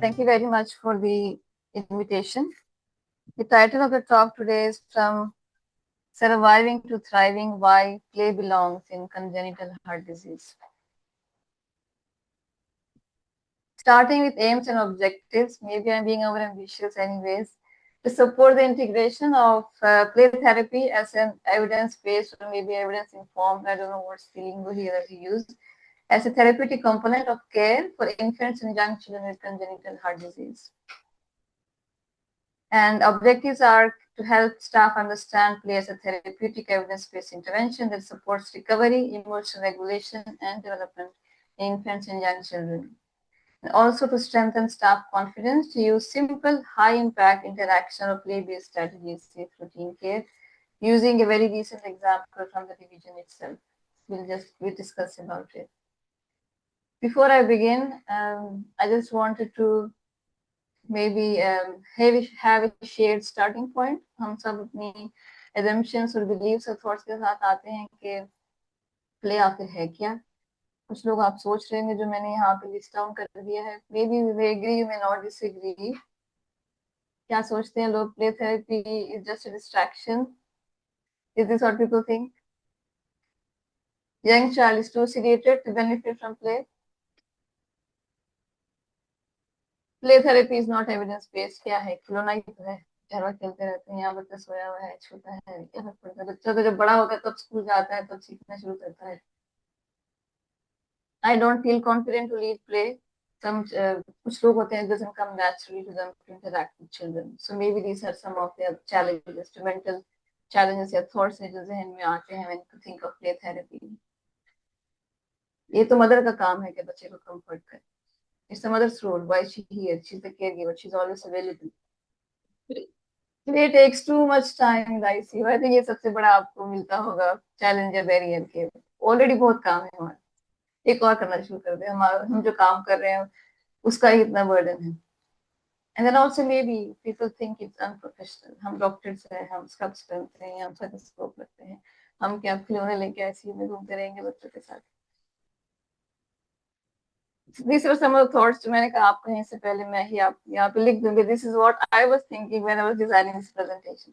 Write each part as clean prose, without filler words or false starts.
Thank you very much for the invitation. The title of the talk today is From Surviving to Thriving, Why Play Belongs in Congenital Heart Disease. Starting with aims and objectives, maybe I'm being overambitious anyways, to support the integration of play therapy as an evidence-based or maybe evidence-informed, I don't know what's the lingo here that you use, as a therapeutic component of care for infants and young children with congenital heart disease. And objectives are to help staff understand play as a therapeutic evidence-based intervention that supports recovery, emotional regulation, and development in infants and young children. And also to strengthen staff confidence to use simple, high-impact interaction or play-based strategies, safe routine care, using a very recent example from the division itself. We'll discuss about it. Before I begin, I just wanted to maybe have a shared starting point. हम सब अपनी assumptions और beliefs और thoughts के साथ आते हैं कि play आखिर है क्या. कुछ लोग आप सोच रहे हैं जो मैंने यहाँ पे लिस्ट डाउन कर दिया है. Maybe you may agree, you may not disagree. क्या सोचते हैं लोग? Play therapy is just a distraction. Is this what people think? Young child is too sedated to benefit from play. Play therapy is not evidence based. क्या है? खिलौना ही तो है. घर खेलते रहते हैं, यहाँ बच्चा सोया हुआ है, छोटा है, क्या फर्क पड़ता है. बच्चा तो जब बड़ा होता है तब स्कूल जाता है, तब सीखना शुरू करता है. I don't feel confident to lead play. Some कुछ लोग होते हैं, it doesn't come naturally to them to interact with children. So maybe these are some of their challenges, to mental challenges या thoughts जो जहन में आते हैं when you think of play therapy. ये तो मदर का काम है कि बच्चे को comfort करे. It's the mother's role. Why is she here? She's the caregiver. She's always available. It takes too much time in the ICU. I think ये सबसे बड़ा आपको मिलता होगा चैलेंज या बैरियर के. ऑलरेडी बहुत काम है हमारा, एक और करना शुरू कर दे. हम जो काम कर रहे हैं उसका ही इतना बर्डन है. And then also maybe people think it's unprofessional. हम डॉक्टर्स हैं, हम स्क्रब्स पहनते हैं, हम स्टेथोस्कोप रखते हैं, हम क्या खिलौने लेके ICU में घूमते रहेंगे बच्चों के साथ. These were some of the thoughts जो मैंने कहा आप कहीं से पहले मैं ही आप यहाँ पे लिख दूंगी. This is what I was thinking when I was designing this presentation.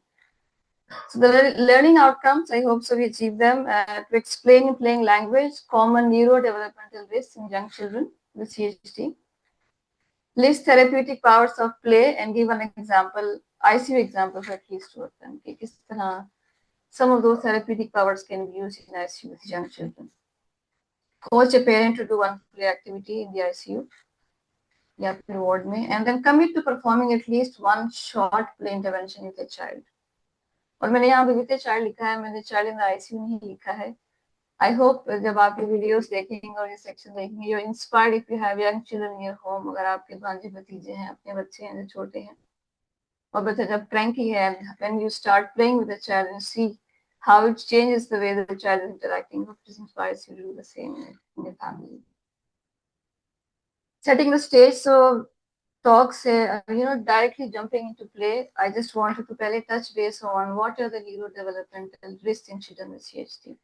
So the learning outcomes, I hope so we achieve them. To explain in plain language common neurodevelopmental risks in young children with CHD. List therapeutic powers of play and give an example, ICU example for at least two of them. कि किस तरह some of those therapeutic powers can be used in ICU with young children. Coach a parent to do one play activity in the ICU या फिर ward में, and then commit to performing at least one short play intervention with a child. और मैंने यहाँ पे with child लिखा है, मैंने चाइल्ड इन ICU नहीं लिखा है. I hope जब आप ये वीडियोस देखेंगे और ये सेक्शन देखेंगे, you're inspired if you have young children in your home. अगर आपके भांजे भतीजे हैं, अपने बच्चे हैं जो छोटे हैं, और बच्चा जब cranky है, when you start playing with the child and see how it changes the way that the child is interacting, it inspires you to do the same in your family. Setting the stage, so talks, directly jumping into play, I just wanted to pehले touch base on what are the neurodevelopmental risks in children with CHD.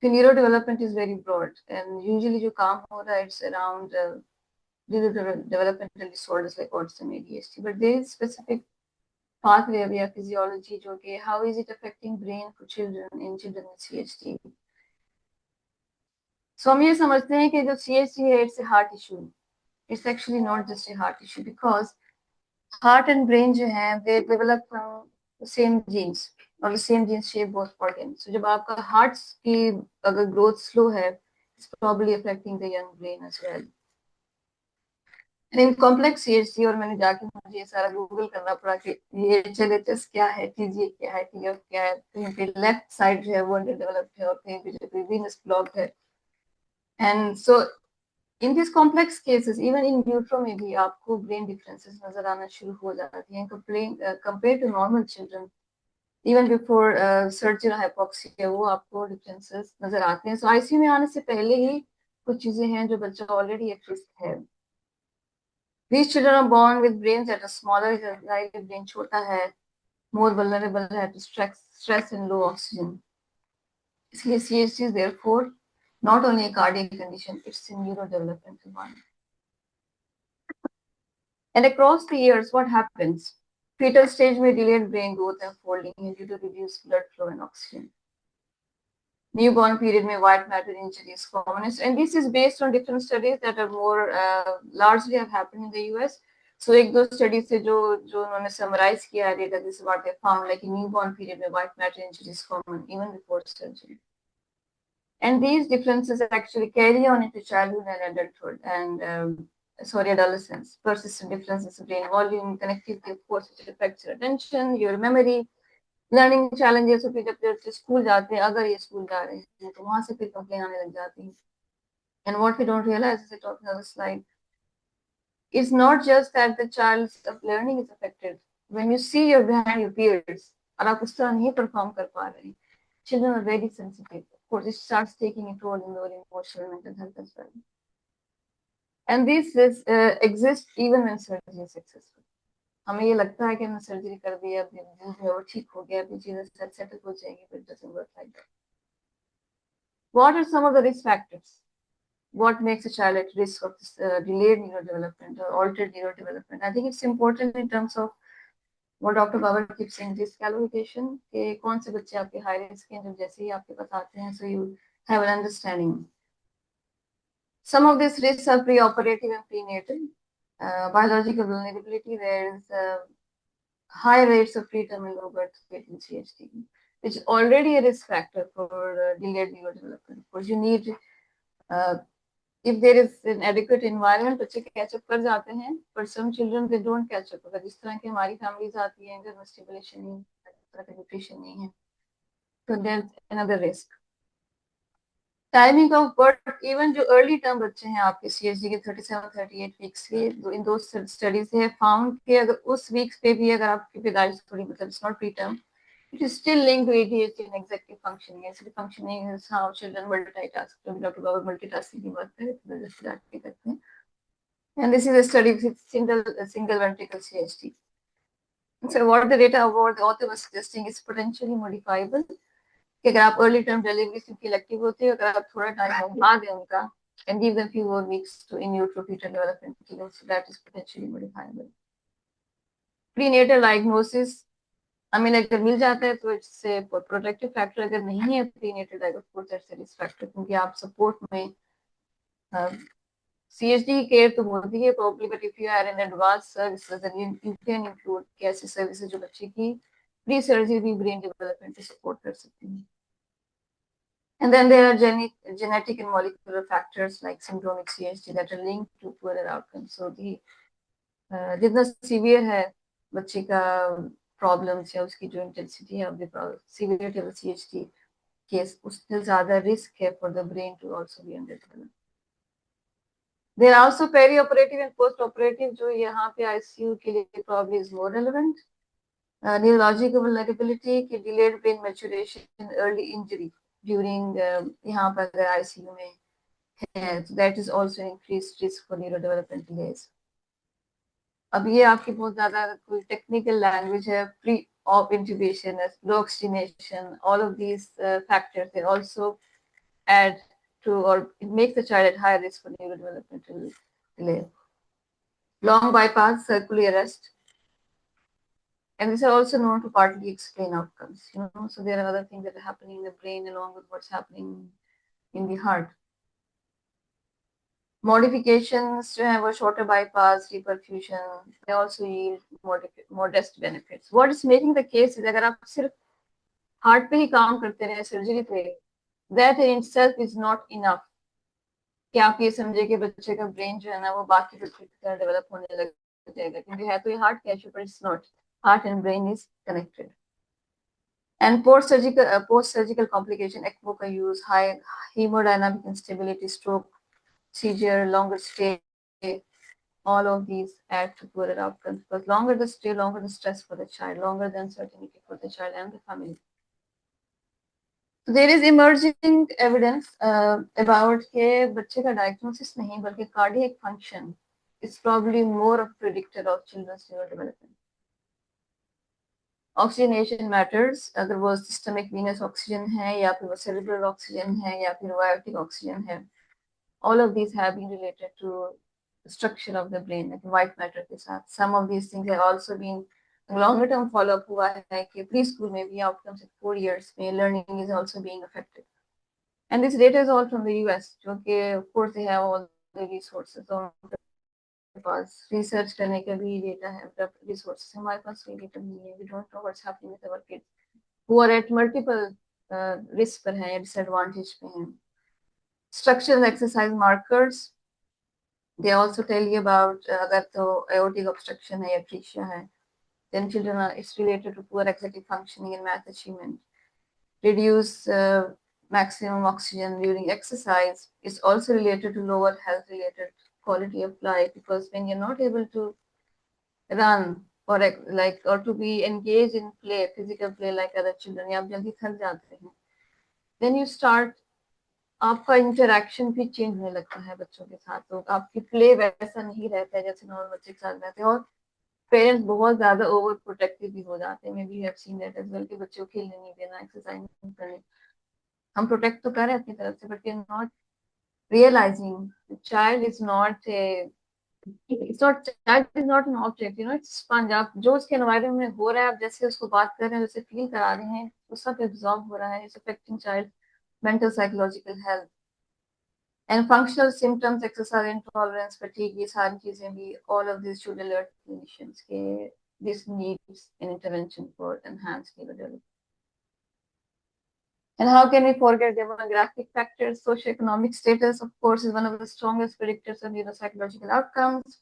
The neurodevelopment is very broad, and usually जो काम हो रहा है it's around neurodevelopmental disorders like autism, ADHD, but there is specific pathway via physiology जो कि how is it affecting brain for children in children with CHD. So हम ये समझते हैं कि जो CHD है it's a heart issue. It's actually not just a heart issue because heart and brain जो है they develop from the same genes or the same genes shape both organs. So जब आपका heart की अगर growth slow है, it's probably affecting the young brain as well. And in complex CHD, और मैंने जाके मुझे ये सारा गूगल करना पड़ा कि ये HLHS क्या है, TGA क्या है, TF क्या है, कहीं पे लेफ्ट साइड जो है वो underdeveloped है और कहीं पे जो है venous blocked है. And so in these complex cases, even in utero में भी आपको brain differences नजर आना शुरू हो जाती हैं compared to normal children. Even before surgery or hypoxia, वो आपको differences नजर आते हैं. So ICU में आने से पहले ही कुछ चीजें हैं जो बच्चा already at risk है. These children are born with brains that are smaller, brain छोटा है, more vulnerable है to stress and low oxygen. इसलिए CHD is therefore not only a cardiac condition, it's a neurodevelopmental one. And across the years, what happens? Fetal stage may delayed brain growth and folding due to reduced blood flow and oxygen. Newborn period में white matter injury is commonest, and this is based on different studies that are more largely have happened in the US. So एक दो studies से जो उन्होंने summarize किया है data, this is what they found, like in newborn period में white matter injury is common even before surgery. And these differences actually carry on into childhood and adulthood and adolescence. Persistent differences in brain volume, connectivity, of course, it affects your attention, your memory, learning challenges फिर जब बच्चे school जाते हैं, अगर ये school जा रहे हैं तो वहां से फिर कंप्लेन आने लग जाती है. And what we don't realize is it on the slide, it's not just that the child's learning is affected. When you see you're behind your peers और आप उस तरह नहीं परफॉर्म कर पा रहे हैं, children are very sensitive. Of course, it starts taking a toll in their emotional and mental health as well. And this is exists even when surgery is successful. हमें ये लगता है कि हमने सर्जरी कर दी है, अब वो ठीक हो गया, अभी चीजें सेटल हो जाएंगी, but it doesn't work like that. What are some of the risk factors? What makes a child at risk of delayed neurodevelopment or altered neurodevelopment? I think it's important in terms of what Dr. Babar keeps saying, risk allocation, कि कौन से बच्चे आपके high risk हैं, जब जैसे ही आपके पास आते हैं, so you have an understanding. Some of these risks are preoperative and prenatal. Biological vulnerability, there is high rates of preterm and low birth weight in CHD, which is already a risk factor for delayed neurodevelopment. Of course, you need, if there is an adequate environment, बच्चे catch up कर जाते हैं, but some children they don't catch up. अगर जिस तरह की हमारी families आती हैं, घर में stimulation नहीं, तरह का nutrition नहीं है, so there's another risk. Timing of birth, even जो अर्ली टर्म बच्चे हैं आपके CHD के 37-38 वीक्स के, इन दो स्टडीज है फाउंड कि अगर उस वीक्स पे भी अगर आपकी पैदाइश थोड़ी, मतलब it's not preterm, it is still linked to ADHD and executive functioning. Actually functioning is how children multitask, doctor बाबा मल्टीटास्किंग की बात करें तो जैसे डांट करते हैं. And this is a study with single ventricle CHD. So what the data about the author was suggesting is potentially modifiable. कि अगर आप अर्ली टर्म डिलीवरी उनकी इलेक्टिव होती है, अगर आप थोड़ा टाइम बढ़ा दें उनका and give them few more weeks to in utero fetal development, so that is potentially modifiable. Prenatal diagnosis, I mean अगर मिल जाता है तो it's a protective factor. अगर नहीं है prenatal diagnosis, that's a risk factor, क्योंकि आप सपोर्ट में CHD की केयर तो होती है probably, but if you are in advanced services then you can include कैसे सर्विसेज जो बच्चे की प्री सर्जरी ब्रेन डेवलपमेंट को सपोर्ट कर सकती हैं. And then there are genetic and molecular factors like syndromic CHD that are linked to poorer outcomes. So the जितना severe है बच्चे का problems या उसकी जो intensity है of the severity of the CHD case, उससे ज़्यादा risk है for the brain to also be underdeveloped. There are also perioperative and post-operative, जो यहाँ पे ICU के लिए probably is more relevant. Neurological vulnerability की delayed brain maturation and early injury during यहाँ पर अगर ICU में है, so that is also increased risk for neurodevelopment delays. अब ये आपकी बहुत ज़्यादा कोई technical language है, pre-op intubation, low oxygenation, all of these factors they also add to or make the child at high risk for neurodevelopmental delay. Long bypass, circular arrest, and these are also known to partly explain outcomes. So there are other things that are happening in the brain along with what's happening in the heart. Modifications to have a shorter bypass, reperfusion, they also yield modest benefits. What is making the case is अगर आप सिर्फ heart पे ही काम करते रहे surgery पे, that in itself is not enough. कि आप ये समझे कि बच्चे का brain जो है ना वो बाकी बच्चे की तरह develop होने लग जाएगा, क्योंकि है तो ये heart का issue, but it's not. Heart and brain is connected. And post-surgical complication, ECMO का use, high hemodynamic instability, stroke, seizure, longer stay, all of these add to poorer outcomes, because longer the stay, longer the stress for the child, longer the uncertainty for the child and the family. So there is emerging evidence about के बच्चे का diagnosis नहीं बल्कि cardiac function is probably more of predictor of children's neurodevelopment. Oxygenation matters, अगर वो systemic venous oxygen है या फिर वो cerebral oxygen है या फिर biotic oxygen है, all of these have been related to structure of the brain, like white matter के साथ. Some of these things have also been longer term follow up हुआ है कि preschool में भी outcomes at 4 years में learning is also being affected. And this data is all from the US, जो कि of course they have all the resources. तो उनके पास research करने का भी data है, resources. हमारे पास ये data नहीं है. We don't know what's happening with our kids who are at multiple risk पर हैं या disadvantage पे हैं. Structural exercise markers. They also tell you about अगर तो aortic obstruction है या atresia है, then children are, it's related to poor executive functioning and math achievement. Reduce maximum oxygen during exercise is also related to lower health related quality of life, because when you're not able to run or like or to be engaged in play, physical play like other children, या आप जल्दी थक जाते हैं, then you start आपका interaction भी change होने लगता है बच्चों के साथ. तो आपकी प्ले वैसा नहीं रहता है जैसे नॉर्मल बच्चे के साथ रहते हैं. और पेरेंट्स बहुत ज्यादा ओवर प्रोटेक्टिव भी हो जाते हैं. Maybe have seen that as well कि बच्चों को खेलने नहीं देना, एक्सरसाइज नहीं करने. हम प्रोटेक्ट तो कर रहे हैं अपनी तरफ से, but we are not realizing the child is not a child is not an object, you know, it's sponge. आप जो उसके एनवायरनमेंट में हो रहा है, आप जैसे उसको बात कर रहे हैं, जैसे फील करा रहे हैं, वो सब एब्जॉर्ब हो रहा है. It's affecting child mental psychological health. And functional symptoms, exercise intolerance, fatigue, ये सारी चीजें भी, all of these should alert clinicians के this needs an intervention for enhanced neurodevelopment. And how can we forget demographic factors? Socioeconomic status, of course, is one of the strongest predictors of neuropsychological outcomes.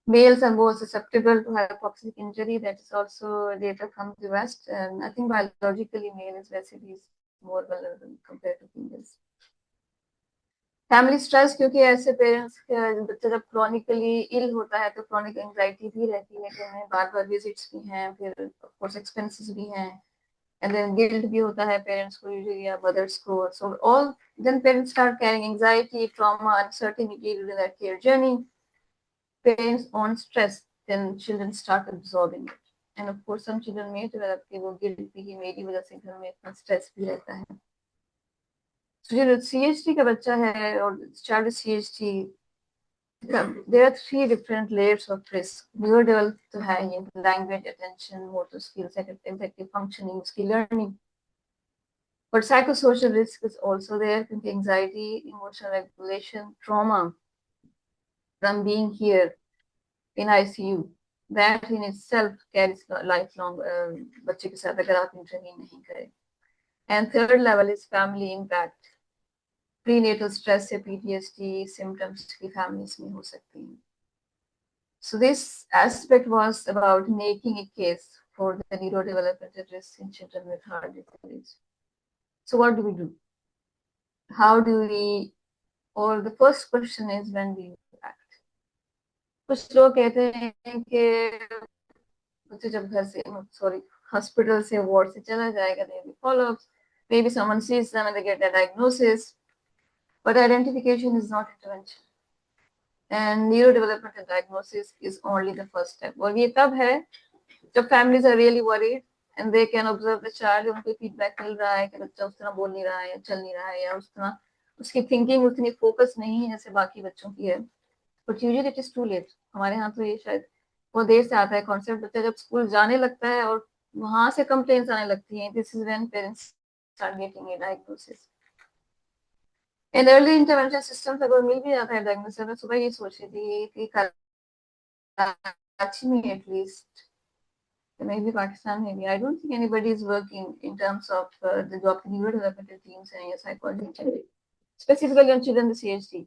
Males are more susceptible to hypoxic injury. That is also data from the West. And I think biologically, male is basically more vulnerable compared to females. Family stress, क्योंकि ऐसे parents बच्चा जब chronically इल होता है तो chronic anxiety भी रहती है कि हमें बार बार विजिट्स भी हैं, फिर ऑफ कोर्स एक्सपेंसेस भी हैं, एंड देन गिल्ट भी होता है पेरेंट्स को यूजुअली या मदर्स को. So all then parents start caring anxiety, trauma, uncertainty during their care journey. Parents on stress, then children start absorbing it. And of course some children may develop कि वो guilt भी मेरी वजह से घर में इतना स्ट्रेस भी रहता है. So जो CHD का बच्चा है और child with CHD, there are 3 different layers of risk. Neurodevelopment तो है ये, language, attention, motor skills, executive functioning, उसकी learning. But psychosocial risk is also there, क्योंकि anxiety, emotional regulation, trauma from being here in ICU, that in itself carries lifelong बच्चे के साथ अगर आप intervene नहीं करें. And third level is family impact. Prenatal stress या PTSD symptoms की families में हो सकती हैं. So this aspect was about making a case for the neurodevelopmental risks in children with heart disease. So what do we do? How do we, or the first question is when we act. कुछ लोग कहते हैं कि बच्चे जब घर से hospital से ward से चला जाएगा, there will be follow-ups, maybe someone sees them and they get a diagnosis, but identification is not intervention. And neurodevelopmental diagnosis is only the first step. और ये तब है जब families are really worried and they can observe the child, उनको feedback मिल रहा है कि बच्चा उस तरह बोल नहीं रहा है या चल नहीं रहा है या उस तरह उसकी thinking उतनी focus नहीं है जैसे बाकी बच्चों की है. But usually it is too late. हमारे यहाँ तो ये शायद वो देर से आता है concept. बच्चा जब स्कूल जाने लगता है और वहां से complaints आने लगती हैं, this is when parents start getting a diagnosis. And early intervention systems अगर मिल भी जाता है diagnosis, मैं सुबह ये सोच रही थी कि कराची में at least, maybe Pakistan maybe, I don't think anybody is working in terms of the neurodevelopmental teams and psychology, specifically on children with CHD.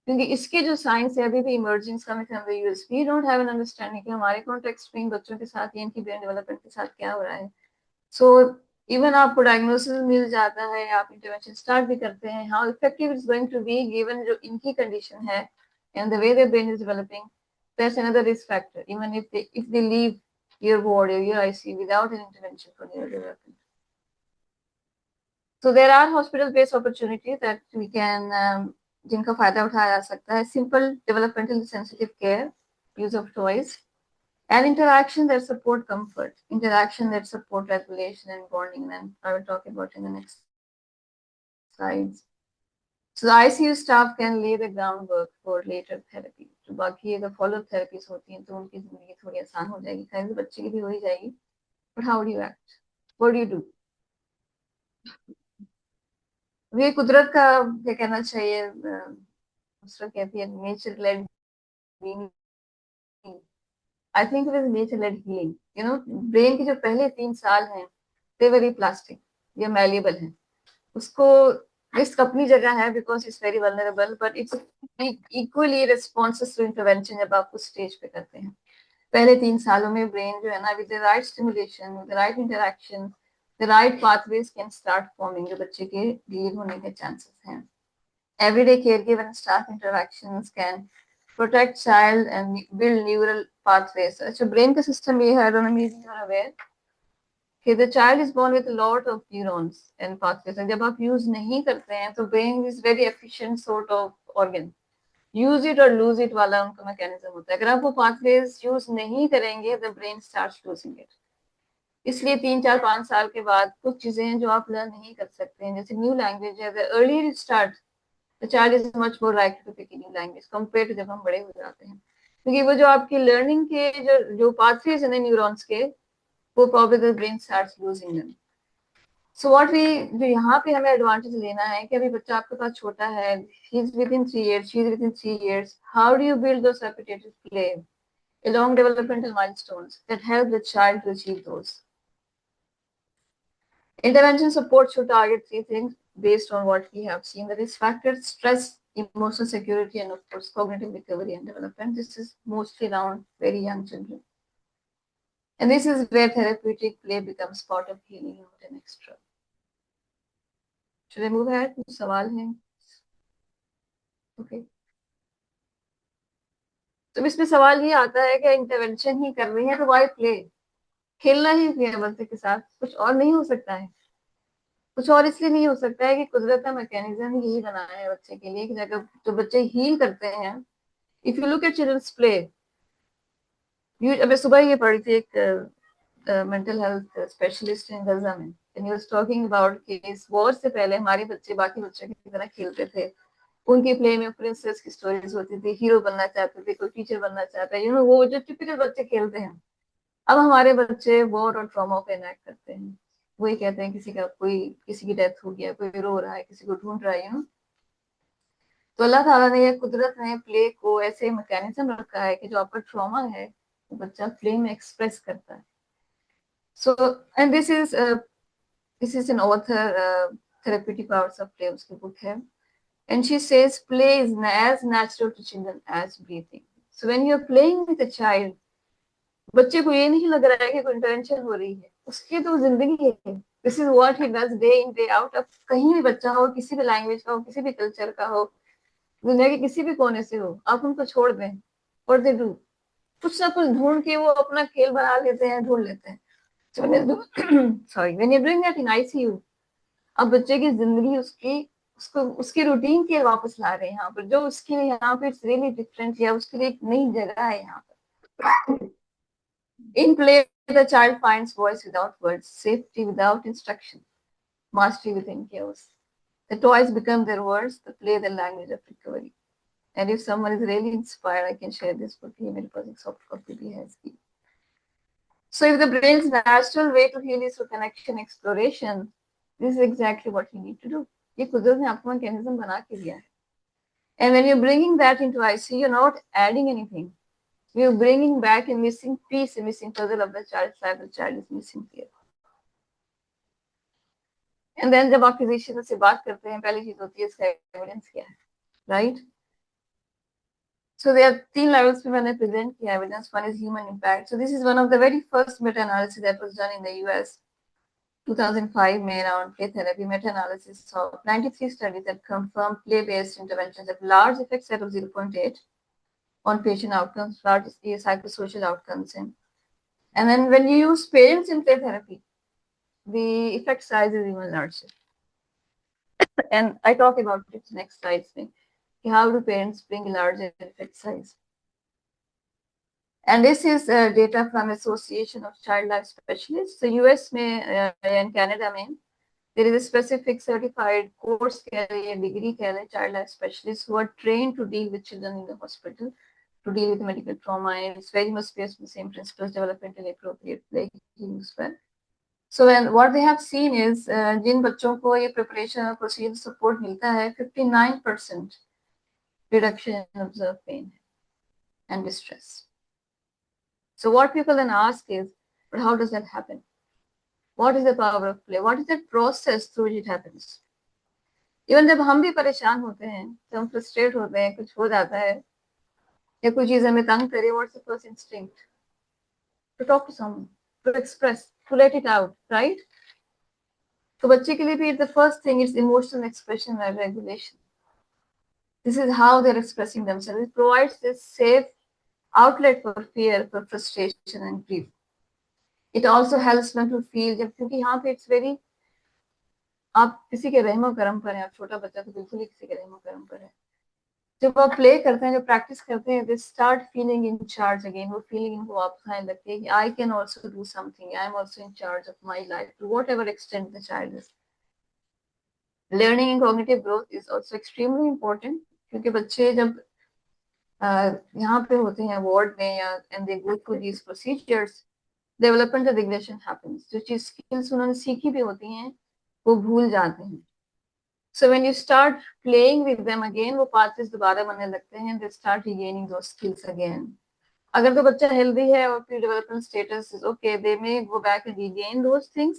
क्योंकि इसके जो साइंस है अभी भी emerging coming from the US, we don't have an understanding कि हमारे context में बच्चों के साथ या इनकी ब्रेन डेवलपमेंट के साथ क्या हो रहा है. सो इवन आपको डायग्नोसिस मिल जाता है, आप इंटरवेंशन स्टार्ट भी करते हैं, how effective it's going to be given जो इनकी कंडीशन है and the way their brain is developing, that's another risk factor even if they leave your ward or your ICU without an intervention for neurodevelopment. So there are hospital-based opportunities that we can जिनका फायदा उठाया जा सकता है. Simple developmental sensitive care, use of toys, and interaction that support comfort, interaction that support regulation and bonding. And I will talk about in the next slides. So the ICU staff can lay the groundwork for later therapy. तो बाकी अगर follow therapies होती हैं तो उनकी जिंदगी थोड़ी आसान हो जाएगी, खैर तो बच्चे की भी हो ही जाएगी. But how do you act? What do you do? ये कुदरत का क्या कहना चाहिए, दूसरा कहती है nature led healing. I think it is nature led healing. You know, brain के जो पहले 3 साल हैं दे वेरी प्लास्टिक, ये मैलिएबल है. उसको रिस्क अपनी जगह है because it's very vulnerable, but it's equally responses to intervention जब आप उस स्टेज पे करते हैं. पहले 3 सालों में ब्रेन जो है ना, with the right stimulation, with the right interaction, the right pathways can start forming, जो बच्चे के डिलीट होने के चांसेस हैं. Everyday caregiver and staff interactions can protect child and build neural pathways. अच्छा, brain का system ये है, I don't know if you are aware, कि the child is born with a lot of neurons and pathways. and जब आप use नहीं करते हैं तो brain is very efficient sort of organ. Use it or lose it वाला उनका mechanism होता है. अगर आप वो pathways use नहीं करेंगे, the brain starts losing it. इसलिए 3, 4, 5 साल के बाद कुछ चीजें हैं जो आप लर्न नहीं कर सकते हैं, जैसे न्यू लैंग्वेज है. the earlier you start, the child is much more likely to pick a new language compared to जब हम बड़े हो जाते हैं, क्योंकि वो जो आपकी लर्निंग के जो pathways हैं न्यूरॉन्स के, वो probably the brain starts losing them. So what we, जो यहाँ पे हमें एडवांटेज लेना है कि अभी बच्चा आपके पास छोटा है, he is within 3 years, she is within 3 years. How do you build those repetitive play along developmental milestones that help the child to achieve those? Intervention support should target 3 things based on what we have seen: the risk factors, stress, emotional security, and of course cognitive recovery and development. This is mostly around very young children. And this is where therapeutic play becomes part of healing, not an extra. Should I move ahead? कुछ सवाल हैं? Okay. तो इसमें सवाल ये आता है कि इंटरवेंशन ही कर रही है तो वाई प्ले? खेलना ही है बच्चे के साथ, कुछ और नहीं हो सकता है. कुछ और इसलिए नहीं हो सकता है कि कुदरत का मैकेनिज्म यही बनाया है बच्चे के लिए कि जगह जो बच्चे हील करते हैं. If you look at children's play, अभी सुबह ये पढ़ी थी एक mental health specialist in Gaza में, and he was talking about कि इस वॉर से पहले हमारे बच्चे बाकी बच्चों की तरह खेलते थे. उनके प्ले में प्रिंसेस की स्टोरीज होती थी, हीरो बनना चाहते थे, कोई टीचर बनना चाहता है, यू नो, वो जो टिपिकल बच्चे खेलते हैं. अब हमारे बच्चे वॉर और ट्रॉमा पे इनैक्ट करते हैं. वही कहते हैं किसी की डेथ हो गया, कोई रो रहा है, किसी को ढूंढ रहा है, यू नो. तो अल्लाह ताला ने या कुदरत ने प्ले को ऐसे मैकेनिज्म रखा है कि जो आपका ट्रॉमा है वो बच्चा प्ले में एक्सप्रेस करता है. So and this is an author, therapeutic powers of play, उसकी बुक है. And she says play is as natural to children as breathing. So when you're playing with a child, बच्चे को ये नहीं लग रहा है कि कोई इंटरवेंशन हो रही है, उसकी तो जिंदगी है. This is what he does day in day out. अब कहीं भी बच्चा हो, किसी भी लैंग्वेज का हो, किसी भी कल्चर का हो, दुनिया के किसी भी कोने से हो, आप उनको छोड़ दें, और दे डू कुछ ना कुछ ढूंढ के वो अपना खेल बना लेते हैं, ढूंढ लेते हैं. Sorry, when you doing that in ICU, अब बच्चे की जिंदगी उसको उसकी रूटीन के वापस ला रहे हैं यहाँ पर, जो उसके लिए यहाँ पे इट्स रियली डिफरेंट, या उसके लिए एक नई जगह है यहाँ पर. In play, the child finds voice without words, safety without instruction, mastery within chaos. The toys become their words, the play the language of recovery. And if someone is really inspired, I can share this book. Email project soft copy भी है इसकी. So if the brain's natural way to heal is through connection exploration, this is exactly what you need to do. ये कुदरत ने आपको mechanism बना के दिया है. And when you're bringing that into IC, you're not adding anything. You're bringing back a missing piece, a missing puzzle of the child's life. The child is missing here. And then जब आप physician से बात करते हैं, पहली चीज होती है इसका एविडेंस क्या है, right? So there are 3 levels पे मैंने present किया evidence. One is human impact. So this is one of the very first meta-analysis that was done in the US. 2005 में around play therapy, meta-analysis of 93 studies that confirmed play-based interventions have large effect set of 0.8 on patient outcomes, large psychosocial outcomes. And then when you use parents in play therapy, the effect size is even larger. And I talk about it next slide. How do parents bring a larger effect size? And this is data from Association of Child Life Specialists. So US में and Canada में There is a specific certified course, degree, child life specialists who are trained to deal with children in the hospital, to deal with medical trauma, and it's very much based on the same principles, developmentally appropriate play as well. So when what they have seen is जिन बच्चों को ये preparation और procedural support मिलता है, 59% reduction in observed pain and distress. So what people then ask is, but how does that happen? What is the power of play? What is that process through which it happens? Even जब हम भी परेशान होते हैं, जब हम frustrate होते हैं, कुछ हो जाता है या कोई चीज हमें तंग करे, what's the first instinct? To talk to someone, to express, to let it out, right? तो बच्चे के लिए भी the first thing is emotional expression and regulation. This is how they're expressing themselves. It provides this safe outlet for fear, for frustration and grief. It also helps them to feel, जब क्योंकि यहाँ पे it's very, आप किसी के रहमो करम पर हैं, आप छोटा बच्चा तो बिल्कुल ही किसी के रहमो करम पर है. जब आप प्ले करते हैं, जब प्रैक्टिस करते हैं, they start feeling in charge again. वो फीलिंग इनको वापस आने लगती है कि I can also do something, I am also in charge of my life to whatever extent the child is. Learning and cognitive growth is also extremely important, क्योंकि बच्चे जब यहाँ पे होते हैं वार्ड में या and they go through these procedures, development regression happens. जो चीज स्किल्स उन्होंने सीखी भी होती हैं वो भूल जाते हैं. So when you start playing with them again, वो pathways दोबारा बनने लगते हैं, they start regaining those skills again. अगर तो बच्चा healthy है और फिर development status is okay, they may go back and regain those things.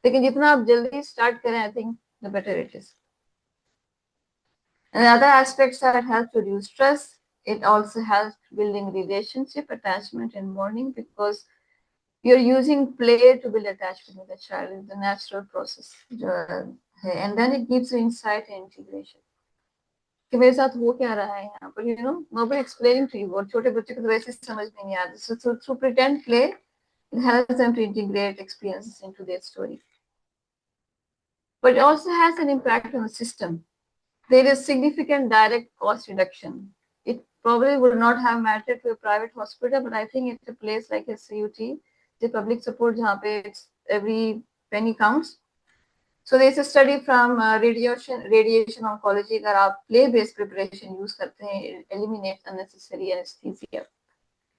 लेकिन जितना आप जल्दी start करें, I think the better it is. And other aspects that help to reduce stress, it also helps building relationship, attachment, and bonding, because you're using play to build attachment with the child. It's the natural process. And then it gives you insight and integration. कि मेरे साथ हो क्या रहा है यहाँ पर, nobody explaining to you. और छोटे बच्चे को तो वैसे समझ में नहीं आता. So through pretend play, it helps them to integrate experiences into their story. But it also has an impact on the system. There is significant direct cost reduction. It probably would not have mattered to a private hospital, but I think it's a place like a CUT, the public support, जहाँ पे every penny counts. So there's a study from radiation oncology that आप play-based preparation use करते हैं, it eliminates unnecessary anesthesia,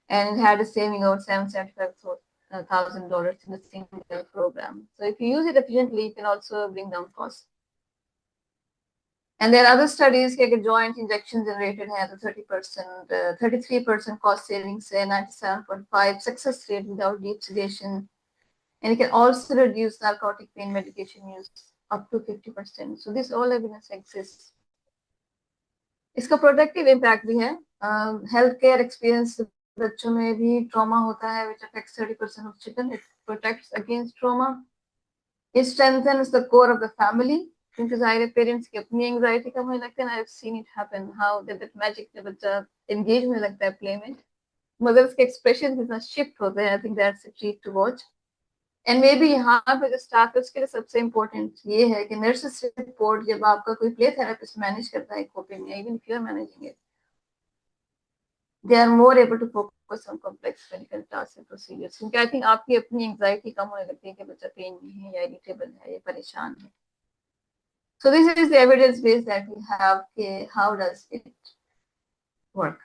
and it had a saving of $775,000 in a single program. So if you use it efficiently, you can also bring down costs. And there are other studies कि joint injection generated has a 30%, 33% cost savings, 97.5 success rate without deep sedation. And it can also reduce narcotic pain medication use up to 50%. So this all evidence exists. इसका productive impact भी है. Health care experience बच्चों में भी trauma होता है, which affects 30% of children. It protects against trauma. It strengthens the core of the family. क्योंकि ज़ाहिर पेरेंट्स की अपनी एंग्जाइटी कम होने लगती है. I've seen it happen how that magic जब बच्चा एंगेज होने लगता है प्ले में, मदर्स के एक्सप्रेशन कितना शिफ्ट होते हैं. I think that's a treat to watch. And may be यहाँ पे जो स्टाफ है उसके लिए सबसे इम्पोर्टेंट ये है कि नर्स रिपोर्ट जब आपका कोई प्ले थेरेपिस्ट मैनेज करता है कोपिंग में, even if you are managing it, they are more able to focus on complex clinical task and procedures. क्योंकि आई थिंक आपकी अपनी एंग्जाइटी कम होने लगती है कि बच्चा पेन में है या इरिटेबल है या परेशान है. So this is the evidence base that we have. How does it work?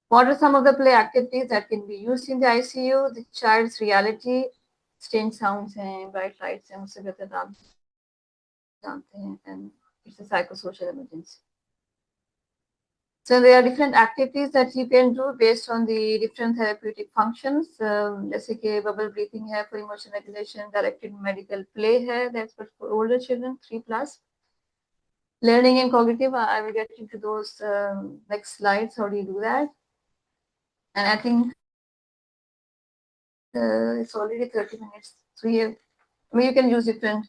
What are some of the play activities that can be used in the ICU? The child's reality, strange sounds हैं, bright lights हैं, उससे बेहतर आप जानते हैं, and it's a psychosocial emergency. So there are different activities that you can do based on the different therapeutic functions. जैसे कि bubble breathing है for emotion regulation, directed medical play है, that's for older children 3+. Learning and cognitive, I will get into those next slides. How do you do that? And I think it's already 30 minutes. So here, you can use different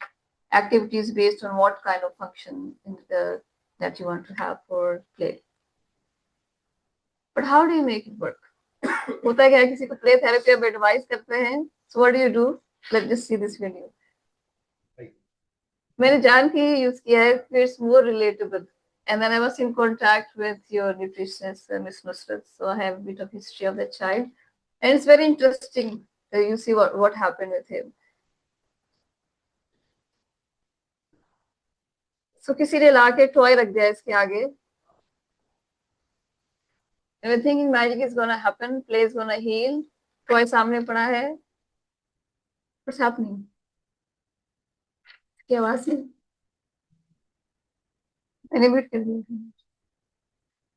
activities based on what kind of function that you want to have for play. But how do you make it work? होता क्या है, किसी को play therapy आप advise करते हैं. So what do? Let's just see this video. मैंने जान के use किया है, it's more relatable. And then I was in contact with your nutritionist, Miss Nusrat. So I have a bit of history of the child. And it's very interesting. You see what happened with him. So किसी ने लाके toy रख दिया इसके आगे, and we're thinking magic is gonna happen, play is gonna heal, toy सामने पड़ा है, what's happening? क्या आवाज है? मैंने म्यूट कर दिया।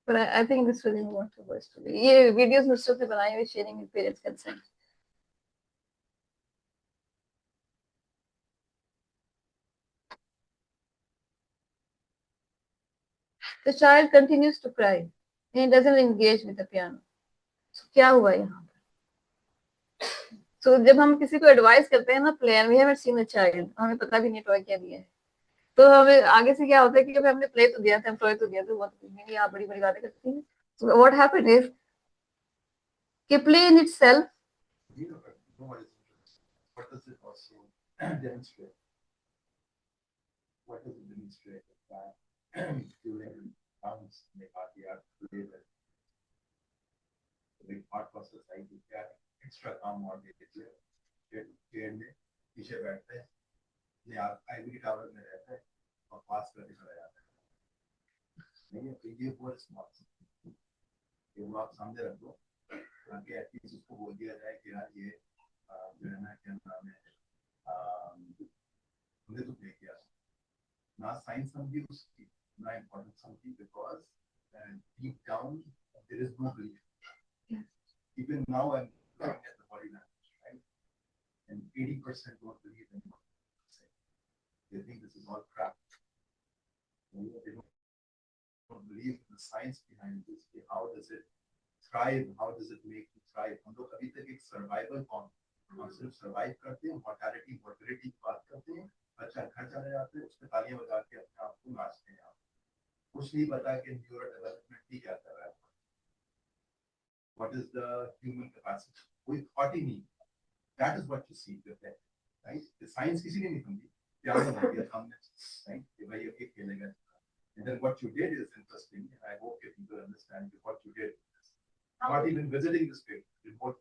But I think this was what it was to be. ये वीडियोस मुझसे से बनाई हुई, sharing with parents consent. The child continues to cry and he doesn't engage with the piano. So क्या हुआ यहाँ पर? So जब हम किसी को एडवाइस करते हैं ना, play, we haven't seen a child, हमें पता भी नहीं टॉय क्या दिया है, तो हमें आगे से क्या होता है कि जब हमने प्ले तो दिया था, हम टॉय तो दिया था, बहुत नहीं, आप बड़ी बड़ी बातें करती हैं. So what happened is कि play in itself, what does it also demonstrate? What does it demonstrate? That during rounds में काफी यार play with the big part of society क्या extra काम और दे देती है, पेड़ में पीछे बैठते हैं, ये आप आईवी टावर में रहते हैं और पास करके चला जाता है, नहीं है, तो ये बहुत स्मार्ट है, ये वो आप सामने रख दो, ताकि एटलीस्ट उसको बोल दिया जाए कि यार ये जो है ना क्या नाम है, हमने तो प्ले किया, ना साइंस समझी उसकी, ना इम्पोर्टेंस समझी, because deep down there is no belief. Even now I'm looking at the body language, right? And 80% don't believe in what I'm saying. They think this is all crap. They don't believe in the science behind this. How does it thrive? How does it make you thrive? हम लोग अभी तक एक survival form, हम सिर्फ survive करते हैं, mortality मोर्बिलिटी की बात करते हैं, अच्छा घर चले जाते हैं, उसमें तालियां बजा के अपने आप को नाचते हैं, कुछ नहीं पता कि न्यूरो डेवलपमेंट भी क्या कर रहा है, what is the human capacity, कोई thought ही नहीं, that is what you see with that, right? The science किसी ने नहीं समझी, पियानो बना दिया सामने, right? कि भाई ये खेलेगा, and then what you did is interesting, and I hope that people understand what you did, not even visiting the state, remote.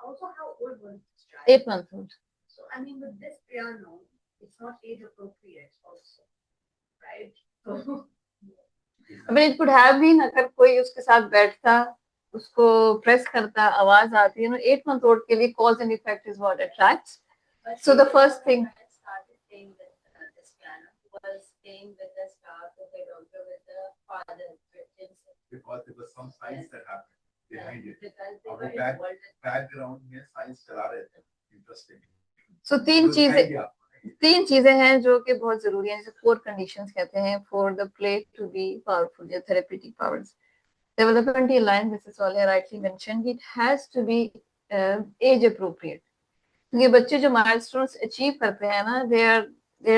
Also, how old was this child? 8 months old. So, I mean, with this piano, it's not age appropriate, also, right? So, I mean, it could have been अगर कोई उसके साथ बैठता, उसको press करता, आवाज आती है ना, 8 month old के लिए cause and effect is what attracts. So the first thing started playing with this piano, was playing with the staff, with the doctor, with the father, because there was some science that happened behind it. because they और were वो involved in background में science चला रहे थे, interesting. So तीन चीजें हैं जो कि बहुत जरूरी हैं, जैसे 4 conditions कहते हैं for the play to be powerful, या therapeutic powers. Developmentally aligned, Mrs. Solia rightly mentioned, it has to be age appropriate. ये बच्चे जो milestones achieve करते हैं ना, they are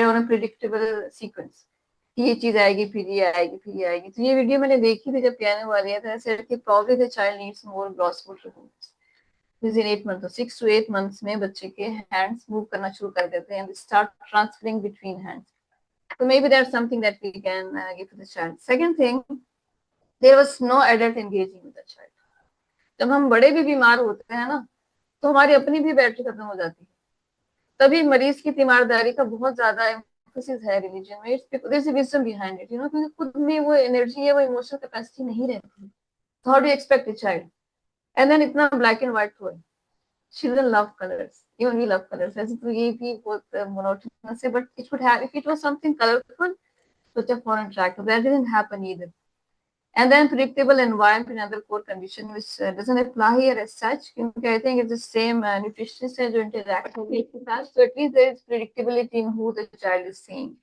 on a predictable sequence. ये चीज आएगी, फिर ये आएगी, फिर ये आएगी. तो ये वीडियो मैंने देखी थी जब पियानो वाली है, तो I said कि probably the child needs more gross motor movements. Within 8 months, 6 to 8 months में बच्चे के hands move करना शुरू कर देते हैं, and they start transferring between hands. So maybe that's something that we can give to the child. Second thing, there was no adult engaging with the child. जब हम बड़े भी बीमार होते हैं ना, तो हमारी अपनी भी बैटरी खत्म हो जाती है, तभी मरीज की तीमारदारी का बहुत ज्यादा एम्फोसिस है रिलीजन में. there's a wisdom behind it, क्योंकि खुद में वो एनर्जी है, वो इमोशनल कैपेसिटी नहीं रहती. So how do you expect a child? And then इतना black and white हो. Children love colors. Even we love colors. ऐसे तो ये भी बहुत monotonous है, but it would have, if it was something colorful, such a foreign track. That didn't happen either. And then predictable environment, another core condition which doesn't apply here as such. क्योंकि I think it's the same nutritionist है जो interact होगी इसके साथ. So at least there is predictability in who the child is seeing.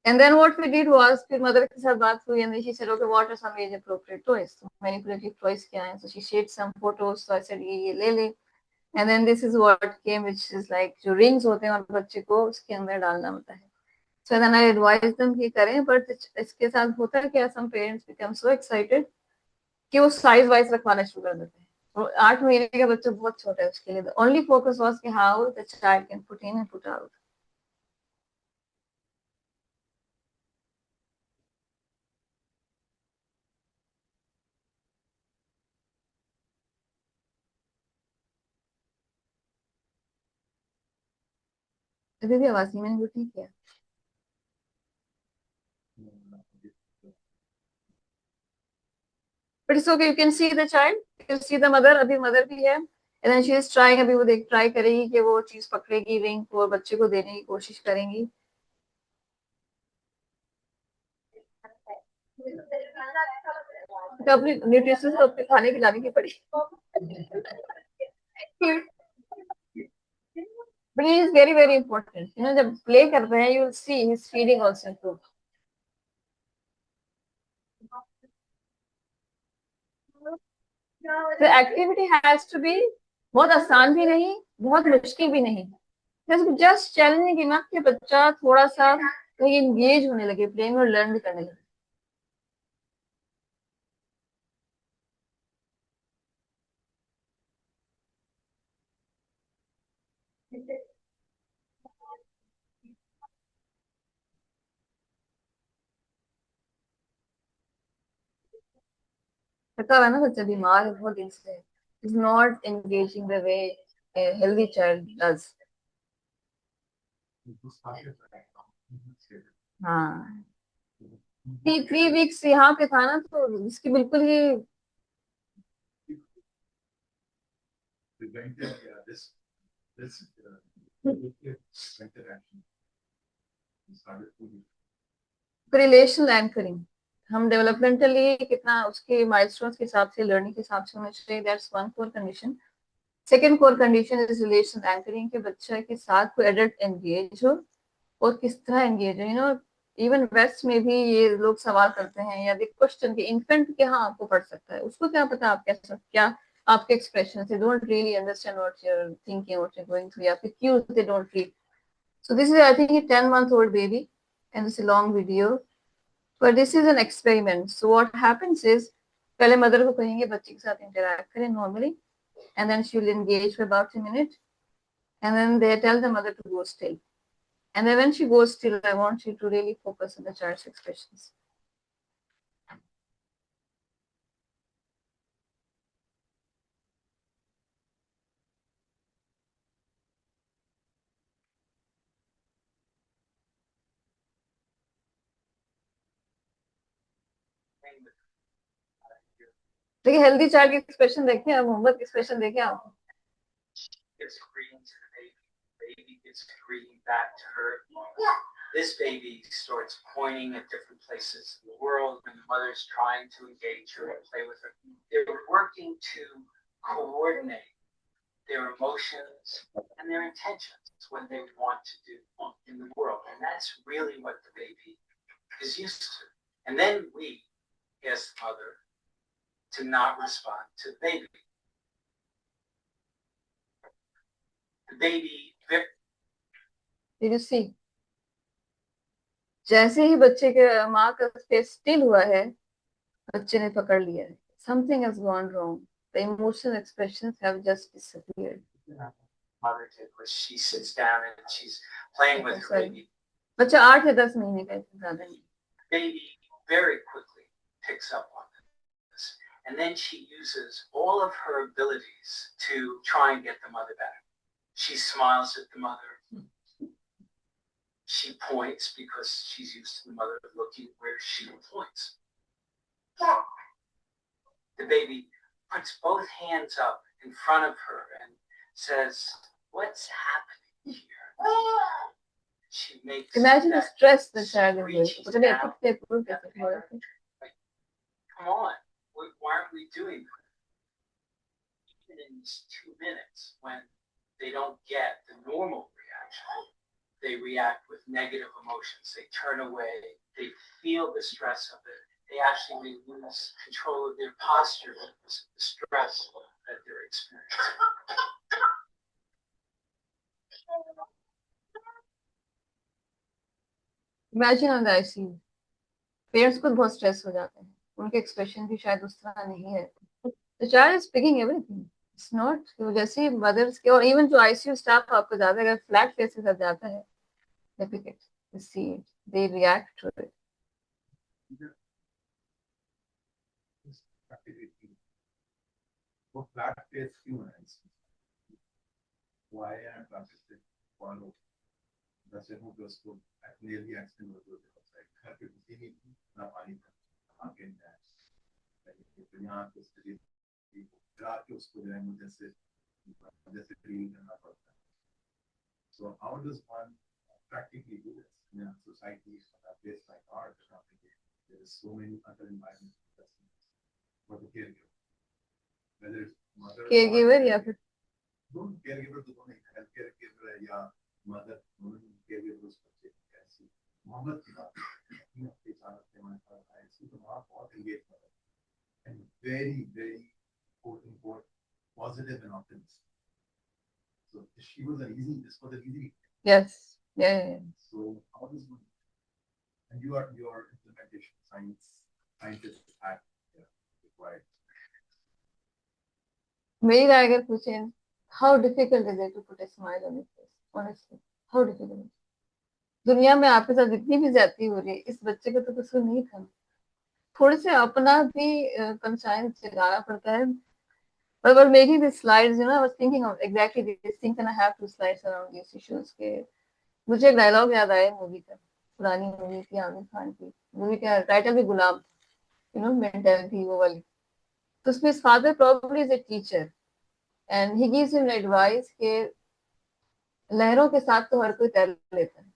And then what we did was, फिर mother के साथ बात हुई, and then she said, okay, what are some age appropriate toys? So manipulative toys क्या हैं? So she shared some photos. So I said ये ले ले. And then this is what came, which is like जो rings होते हैं और बच्चे को उसके अंदर डालना होता है. So then I advise them कि करें, but इसके साथ होता है क्या, some parents become so excited कि वो size wise रखवाना शुरू कर देते हैं. तो 8 महीने का बच्चा बहुत छोटा है उसके लिए. The only focus was कि how the child can put in and put out. अभी भी आवाज नहीं, मैंने वो ठीक किया. But it's okay, you can see the child, you can see the mother, अभी mother भी है. And then she is trying, अभी वो देख ट्राई करेगी कि वो चीज पकड़ेगी रिंग और बच्चे को देने की कोशिश करेंगी. तो अपनी न्यूट्रिशन तो अपने खाने खिलाने की पड़ी. But it is very very important. You know, जब play कर रहे हैं, you will see his feeding also improve. The activity has to be बहुत आसान भी नहीं, बहुत मुश्किल भी नहीं. Just challenging enough कि बच्चा थोड़ा सा कहीं engage होने लगे प्ले में और लर्न भी करने लगे. थका हुआ है ना बच्चा, बीमार है बहुत दिन से. Is not engaging the way a healthy child does. हाँ, 3 weeks यहाँ पे था ना, तो इसकी बिल्कुल ही Prevented, this prevented action. Started to relational anchoring. हम डेवलपमेंटली कितना उसके माइलस्टोन्स के हिसाब से, लर्निंग के हिसाब से होना चाहिए. That's one core condition. Second core condition is relational anchoring, के बच्चे के साथ कोई एडल्ट एंगेज हो और किस तरह एंगेज हो. यू नो, इवन वेस्ट में भी ये लोग सवाल करते हैं या क्वेश्चन के इन्फेंट के, हाँ आपको पढ़ सकता है, उसको क्या पता आप कैसा, क्या आपके एक्सप्रेशन से don't really understand what you are thinking, what you are going through, या फिर क्यों they don't read. So this is, I think, a 10-month-old baby, and it's a long video, but this is an experiment. So what happens is, पहले mother को कहेंगे बच्चे के साथ interact करें normally, and then she will engage for about a minute, and then they tell the mother to go still. And then when she goes still, I want you to really focus on the child's expressions. देखिए healthy child के expression देखिए, आप मोहम्मद के expression देखिए आप. Gives greeting to the baby. Baby gives greeting back to her. This baby starts pointing at different places in the world when the mother's trying to engage her and play with her. They're working to coordinate their emotions and their intentions, what they want to do in the world. And that's really what the baby is used to. And then we ask the mother to not respond to the baby. The baby. Did you see? जैसे ही बच्चे के माँ का face still हुआ है, बच्चे ने पकड़ लिया है. Something has gone wrong. The emotional expressions have just disappeared. Mother did was she sits down and she's playing with her baby. बच्चा 8 या 10 महीने का है, ज्यादा नहीं. Baby very quickly picks up on this, and then she uses all of her abilities to try and get the mother back. She smiles at the mother. She points because she's used to the mother looking where she points. The baby puts both hands up in front of her and says, "What's happening here?" She makes. Imagine the stress the child is reaches with. down. Come on, why aren't we doing that? Even in these 2 minutes, when they don't get the normal reaction, they react with negative emotions. They turn away. They feel the stress of it. They actually lose control of their posture because of the stress that they're experiencing. Imagine on the ICU. Parents खुद बहुत stress हो जाते हैं, उनके expression भी शायद उस तरह नहीं है. The child is speaking everything. It's not, जैसे मदर्स के और इवन जो आईसीयू स्टाफ आपको ज्यादा अगर फ्लैट फेस के साथ जाता है, difficult to see it. They react to it. वो फ्लैट फेस क्यों है? Why are practicing follow? बच्चे को तो उसको nearly accident हो गया था घर पे किसी भी ना पानी था आगे तो यहाँ पे स्थिति रात के उसको जो है मुझे जैसे डील करना पड़ता है. So how does one practically do this in a society a place like ours? There is so many other environmental for the caregiver, whether it's mother caregiver या फिर दोनों caregiver तो दोनों हेल्थ caregiver या mother caregiver उस बच्चे की ऐसी मोहब्बत की बात है अपने साथ हमारे पास आए इसको तो बहुत engage कर रहे हैं and very quote unquote positive and optimistic. So this was an easy. yes yeah. So how does one and your implementation scientist at required. मेरी राय अगर पूछें how difficult is it to put a smile on his face honestly how difficult is it? दुनिया में आपके साथ जितनी भी ज्यादती हो रही है इस बच्चे का तो कसूर नहीं था थोड़े से अपना भी कंसाइंस जगाना पड़ता है but while making these slides I was thinking of exactly these things and I have two slides around these issues के मुझे एक डायलॉग याद आया मूवी का पुरानी मूवी थी आमिर खान की मूवी का टाइटल भी गुलाम मेंटालिटी वो वाली तो उसमें his father probably is a teacher and he gives him advice के लहरों के साथ तो हर कोई तैर लेता है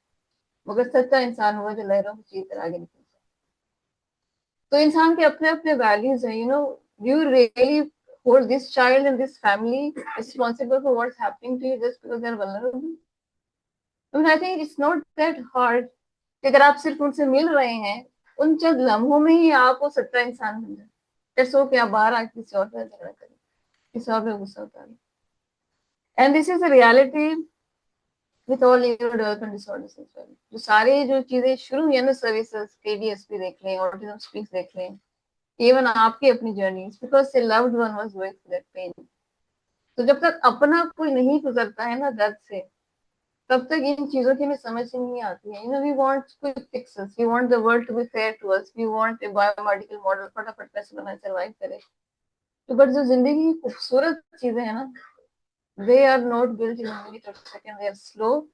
मगर सच्चा इंसान हुआ जो लहरों को चीर कर आगे निकलता है तो इंसान के अपने अपने वैल्यूज हैं you really hold this child and this family responsible for what's happening to you just because they're vulnerable I mean I think it's not that hard कि अगर आप सिर्फ उनसे मिल रहे हैं उन चंद लम्हों में ही आप वो सच्चा इंसान बन जाए दैट्स ओके आप बाहर आके किसी और पे झगड़ा करें किसी और पे गुस्सा उतारें and this is a reality with all neurodevelopment disorders as well. जो सारे जो चीजें शुरू हुई है ना सर्विसेज KDSP देख लें ऑटिज्म स्पीक्स देख लें इवन आपकी अपनी journeys because A loved one was going through that pain तो जब तक अपना कोई नहीं गुजरता है ना दर्द से तब तक इन चीजों की हमें समझ नहीं आती है we want quick fixes we want the world to be fair to us we want a biomedical model फटाफट पैसे बनाए सर्वाइव करे तो बट जो जिंदगी की खूबसूरत चीजें हैं ना they are not built in a minute or second they are slow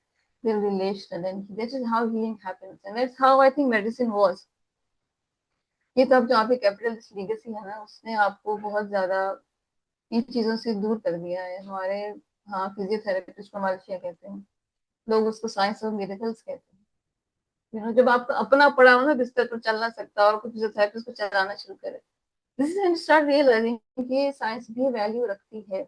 they're relational and this is how healing happens and that's how I think medicine was ये तब जहाँ पे कैपिटलिस्ट लीगेसी है ना उसने आपको बहुत ज्यादा इन चीजों से दूर कर दिया है हमारे हाँ फिजियोथेरेपिस्ट को मालशिया कहते हैं लोग उसको साइंस ऑफ मिरेकल्स कहते हैं जब आपका अपना पड़ा हो ना बिस्तर पर चल ना सकता और कुछ फिजियोथेरेपिस्ट को चलाना शुरू करे this is when start realizing कि साइंस भी वैल्यू रखती है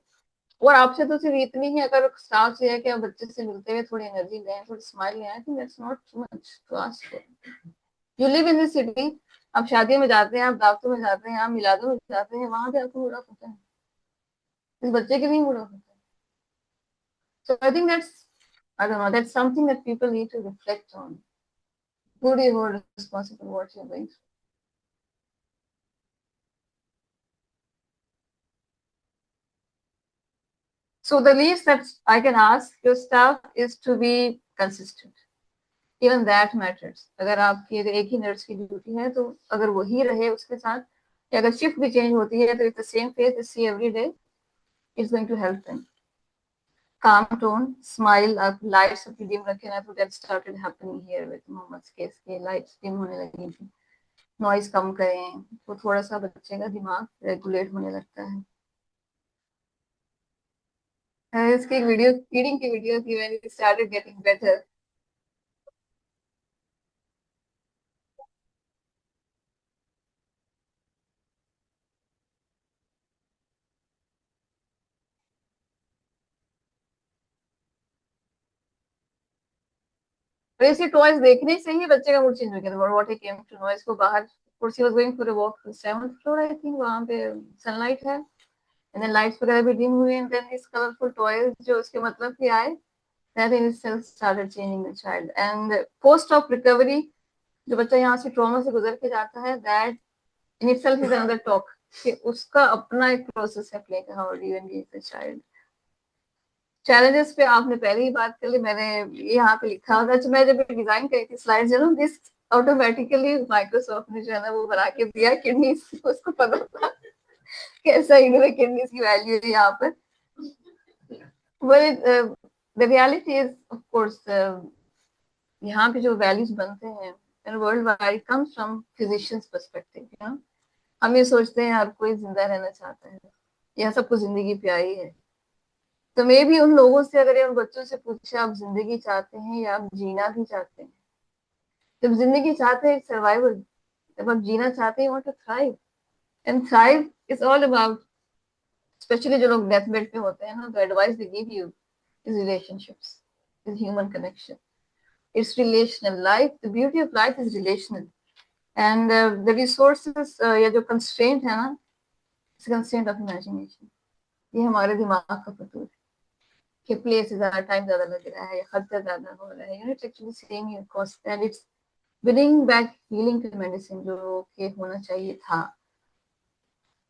और आपसे तो सिर्फ इतनी ही अगर स्टाफ से है कि आप बच्चे से मिलते हुए थोड़ी एनर्जी लें थोड़ी स्माइल लें I think that's not too much to ask for you live in this city आप शादियों में जाते हैं आप दावतों में जाते हैं आप मिलादों में जाते हैं वहां पे आपको मूड ऑफ होता है इस बच्चे के भी मूड ऑफ होता है so I think that's I don't know that's something that people need to reflect on who do you hold responsible for what you're going through so the least that I can ask your staff is to be consistent even that matters अगर आपकी अगर एक ही nurse की duty है तो अगर वही रहे उसके साथ या अगर शिफ्ट भी चेंज होती है तो if the same face is see every day it's going to help them calm tone smile आप लाइट्स अपनी डिम रखें ना तो that started happening here with Mohammed case के लाइट्स डिम होने लगी थी नॉइज कम करें तो थोड़ा सा बच्चे का दिमाग रेगुलेट होने लगता है इसकी एक वीडियो फीडिंग की वीडियो थी when it started getting better तो ऐसे टॉयज देखने से ही बच्चे का मूड चेंज हो गया था what he came to know इसको बाहर कुर्सी was going for a walk 7th floor I think वहां पे सनलाइट है एंड देन लाइट्स वगैरह भी डिम हुई and then this colourful toys जो उसके मतलब के आए that in itself started changing the child and post of recovery जो बच्चा यहाँ से ट्रॉमा से गुजर के जाता है that in itself is another talk कि उसका अपना एक प्रोसेस है प्ले का how do you engage the child challenges पे आपने पहले ही बात कर ली मैंने यहाँ पे लिखा था अच्छा मैं जब डिजाइन करी थी स्लाइड्स दिस ऑटोमेटिकली माइक्रोसॉफ्ट ने जो है ना वो बना के दिया किडनीज उसको पता था कैसा इन्होंने किडनीज की वैल्यू है यहाँ पर the reality is of course यहाँ पे जो वैल्यूज बनते हैं in world wide comes from physicians perspective, you know. हम ये सोचते हैं हर कोई जिंदा रहना चाहता है या सबको जिंदगी प्यारी है, तो मे भी उन लोगों से अगर ये उन बच्चों से पूछे आप जिंदगी चाहते हैं या आप जीना भी चाहते हैं, जब जिंदगी चाहते हैं सर्वाइवल, जब आप जीना चाहते हैं want to thrive, and thrive is all about, specially जो लोग डेथ बेड पे होते हैं ना, the advice they give you is relationships, is human connection, it's relational life, the beauty of life is relational, and the resources या जो constraint है ना, कंस्ट्रेंट ऑफ इमेजिनेशन, ये हमारे दिमाग का फतूर है कि प्ले से ज्यादा टाइम ज्यादा लग रहा है या खर्चा ज्यादा हो रहा है, it's actually same your cost and it's bringing back healing to medicine जो कि होना चाहिए था,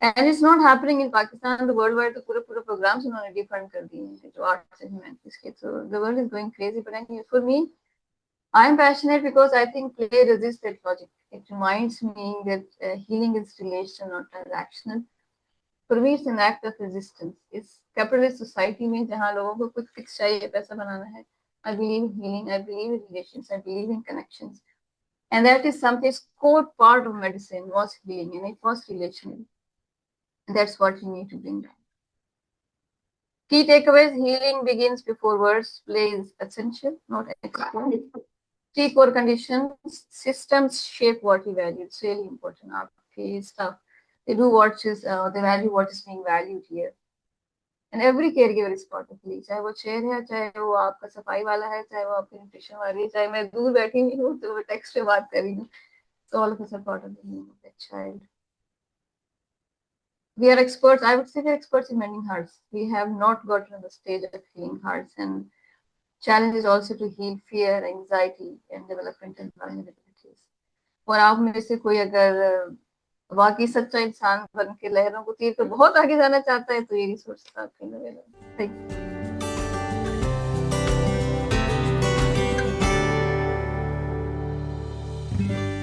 and it's not happening in Pakistan, the world wide तो पूरे पूरे प्रोग्राम्स उन्होंने डिफंड कर दिए हैं जो आर्ट्स एंड ह्यूमैनिटीज के, so the world is going crazy, but anyway, for me I am passionate because I think play resists that logic. It reminds me that healing is relational, not transactional. For me, it's an act of resistance. इस capitalist society में जहाँ लोगों को कुछ fix चाहिए, पैसा बनाना है, I believe in healing, I believe in relations, I believe in connections. And that is something, core part of medicine was healing and it was relational. And that's what you need to bring down. Key takeaways: healing begins before words, play is essential, not extra. Three core conditions: systems shape what you value. It's really important. आपके stuff, they do what is, they value what is being valued here. And every caregiver is part of it. चाहे वो शेर है, चाहे वो आपका सफाई वाला है, चाहे वो आपकी न्यूट्रिशन वाली है, चाहे मैं दूर बैठी हुई हूँ तो टेक्स्ट पे बात कर रही हूँ. So all of us are part of the healing of that child. We are experts. I would say we're experts in mending hearts. We have not gotten to the stage of healing hearts, and challenge is also to heal fear, anxiety, and developmental vulnerabilities. और आप में से कोई अगर वाकई सच्चा इंसान बन के लहरों को तीर कर बहुत आगे जाना चाहता है तो ये रिसोर्स आपके लिए अवेलेबल है. Thank you.